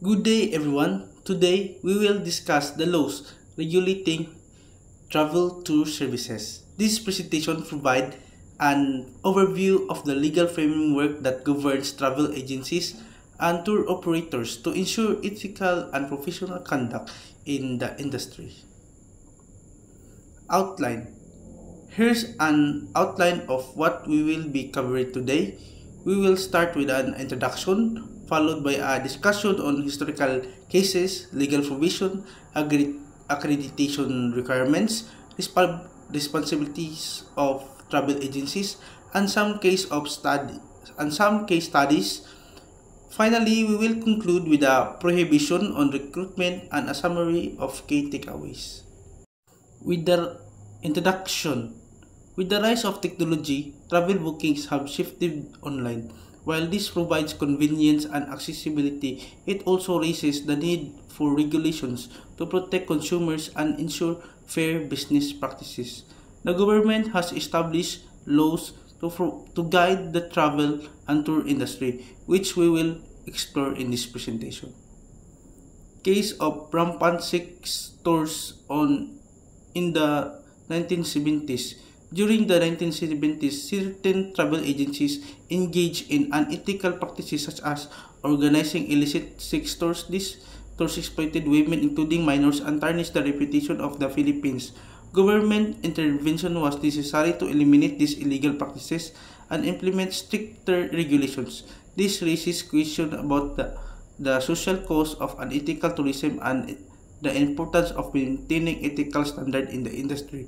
Good day, everyone. Today, we will discuss the laws regulating travel tour services. This presentation provides an overview of the legal framework that governs travel agencies and tour operators to ensure ethical and professional conduct in the industry. Outline. Here's an outline of what we will be covering today. We will start with an introduction, followed by a discussion on historical cases, legal provision, accreditation requirements, responsibilities of travel agencies, and some case studies. Finally, we will conclude with a prohibition on recruitment and a summary of key takeaways. With the introduction, with the rise of technology, travel bookings have shifted online. While this provides convenience and accessibility, it also raises the need for regulations to protect consumers and ensure fair business practices. The government has established laws to guide the travel and tour industry, which we will explore in this presentation. Case of rampant sex tours in the 1970s. During the 1970s, certain travel agencies engaged in unethical practices such as organizing illicit sex tours. These tours exploited women, including minors, and tarnished the reputation of the Philippines. Government intervention was necessary to eliminate these illegal practices and implement stricter regulations. This raises questions about the social cost of unethical tourism and the importance of maintaining ethical standards in the industry.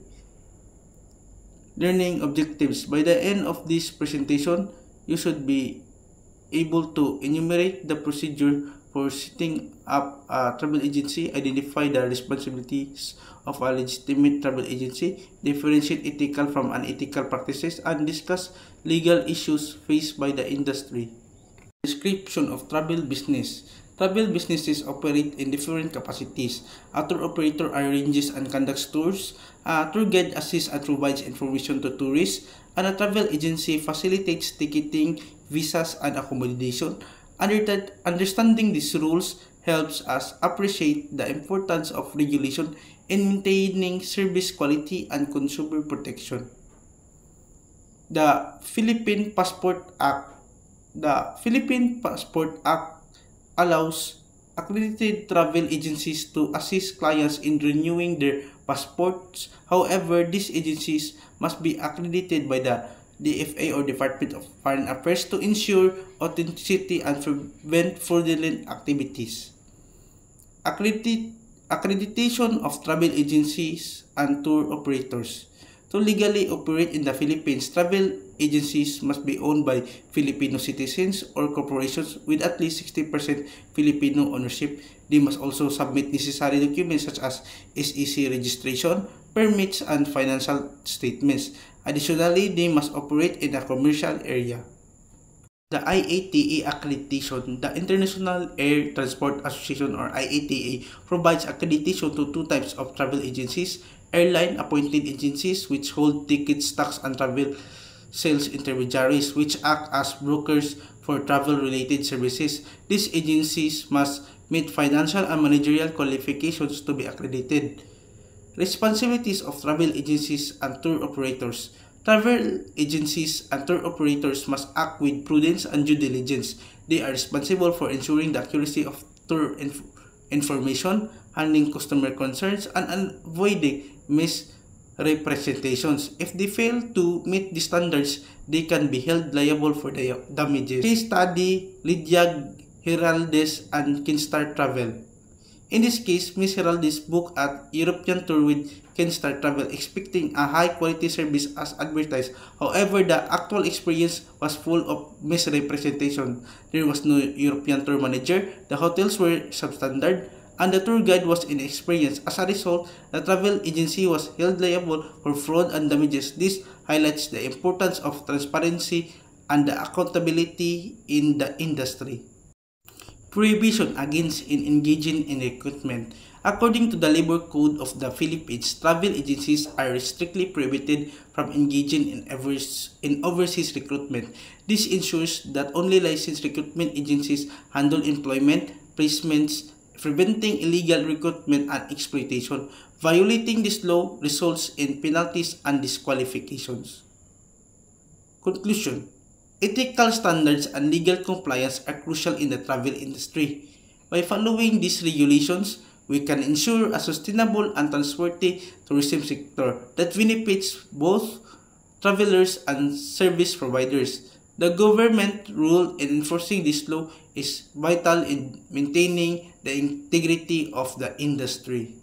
Learning objectives. By the end of this presentation, you should be able to enumerate the procedure for setting up a travel agency, identify the responsibilities of a legitimate travel agency, differentiate ethical from unethical practices, and discuss legal issues faced by the industry. Description of travel business. Travel businesses operate in different capacities. A tour operator arranges and conducts tours. A tour guide assists and provides information to tourists. And a travel agency facilitates ticketing, visas, and accommodation. Understanding these rules helps us appreciate the importance of regulation in maintaining service quality and consumer protection. The Philippine Passport Act. The Philippine Passport Act allows accredited travel agencies to assist clients in renewing their passports. However, these agencies must be accredited by the DFA or Department of Foreign Affairs to ensure authenticity and prevent fraudulent activities. Accreditation of travel agencies and tour operators. To legally operate in the Philippines, travel agencies must be owned by Filipino citizens or corporations with at least 60% Filipino ownership. They must also submit necessary documents such as SEC registration, permits, and financial statements. Additionally, they must operate in a commercial area. The IATA accreditation. The International Air Transport Association or IATA provides accreditation to two types of travel agencies: airline-appointed agencies, which hold ticket stocks, and travel sales intermediaries, which act as brokers for travel-related services. These agencies must meet financial and managerial qualifications to be accredited. Responsibilities of travel agencies and tour operators. Travel agencies and tour operators must act with prudence and due diligence. They are responsible for ensuring the accuracy of tour information, handling customer concerns, and avoiding misrepresentations. If they fail to meet the standards, they can be held liable for the damages. Case study: Lydia Heraldes and Kinstar Travel. In this case, Ms. Heraldes booked a European tour with Kinstar Travel, expecting a high-quality service as advertised. However, the actual experience was full of misrepresentation. There was no European tour manager, the hotels were substandard, and the tour guide was inexperienced. As a result, the travel agency was held liable for fraud and damages. This highlights the importance of transparency and the accountability in the industry. Prohibition against engaging in recruitment. According to the Labor Code of the Philippines, travel agencies are strictly prohibited from engaging in overseas recruitment. This ensures that only licensed recruitment agencies handle employment, placements, preventing illegal recruitment and exploitation. Violating this law results in penalties and disqualifications. Conclusion: ethical standards and legal compliance are crucial in the travel industry. By following these regulations, we can ensure a sustainable and trustworthy tourism sector that benefits both travelers and service providers. The government role in enforcing this law is vital in maintaining the integrity of the industry.